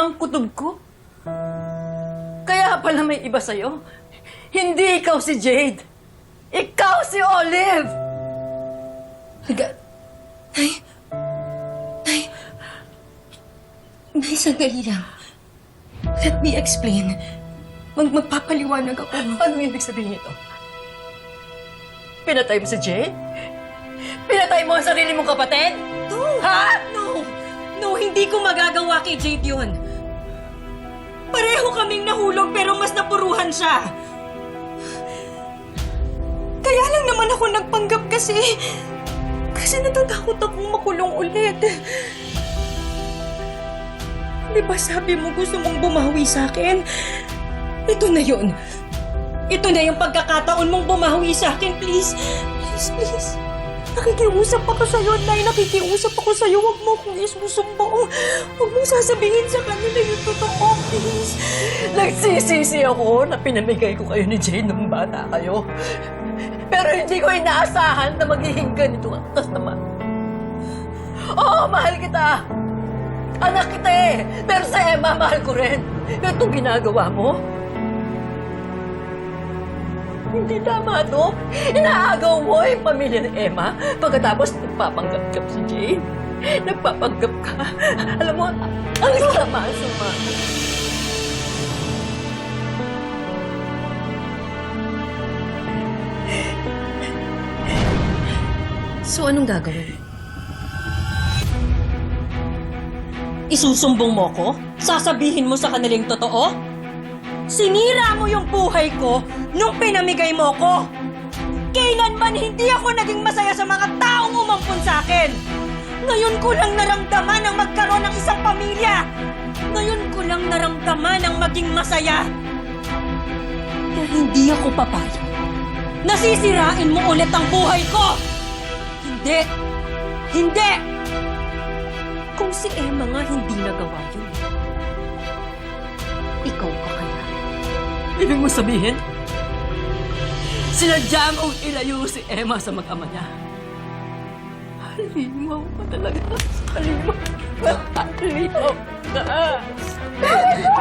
ang kutob ko. Kaya pala may iba sa'yo. Hindi ikaw si Jade. Ikaw si Olive! Nay! Nay! Nay, sandali lang. Let me explain. Magpapaliwanag ako. Ano ibig sabihin nito? Pinatay mo si Jade? Pinatay mo ang sarili mong kapatid? No! Ha? No! No, hindi ko magagawa kay Jade yun. Pareho kaming nahulog pero mas napuruhan siya. Kaya lang naman ako nagpanggap kasi natatakot akong makulong ulit. Di ba sabi mo gusto mong bumawi sa akin? Ito na yun. Ito na yung pagkakataon mong bumawi sa akin, please. Please, please. Nakikiusap ako sa'yo, Nay. Nakikiusap ako sa'yo. Huwag mo akong isusumbong. Huwag mong sasabihin sa kanila yung totoo, please. Nagsisisi ako na pinamigay ko kayo ni Jade nung bata kayo. Pero hindi ko inaasahan na magiging ganito ang tas naman. Oo, mahal kita. Anak kita eh. Pero sa Emma, mahal ko rin. Pero itong ginagawa mo, hindi tama to. Inaagaw mo yung pamilya ni Emma. Pagkatapos nagpapanggap ka si Jade. Nagpapanggap ka. Alam mo, ang sama-sama. So, anong gagawin? Isusumbong mo ko? Sasabihin mo sa kanilang totoo? Sinira mo yung buhay ko nung pinamigay mo ko! Kailanman hindi ako naging masaya sa mga taong umampun sa akin! Ngayon ko lang naramdaman ang magkaroon ng isang pamilya! Ngayon ko lang naramdaman ang maging masaya! Kaya hindi ako papayag. Nasisirain mo ulit ang buhay ko! Hindi! Hindi! Kung si Emma nga hindi nagawa yun, ikaw pa kaya? Ibig mo sabihin, sinadya mong ilayo si Emma sa mag-ama niya. Halimaw ka talaga. Halimaw ka. Halimaw ka.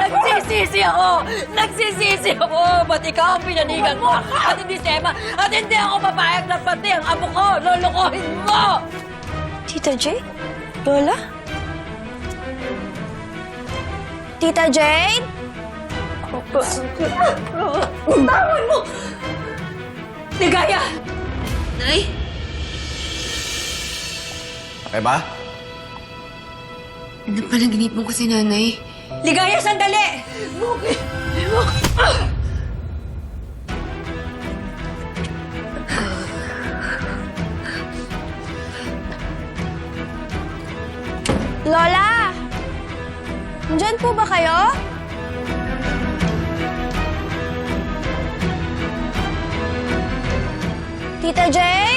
Nagsisisi ako! Nagsisisi ako! Ba't ikaw ang pinanigan ko? At hindi si Emma? At hindi ako papayag na pati ang amo ko! Lolokohin mo! Tita Jade? Lola? Tita Jade? Tawan mo! Ligaya! Nay? Okay ba? Ano panaginip mo kasi, Nanay? Ligaya, sandali! Lola! Nandyan po ba kayo? Tita Jade?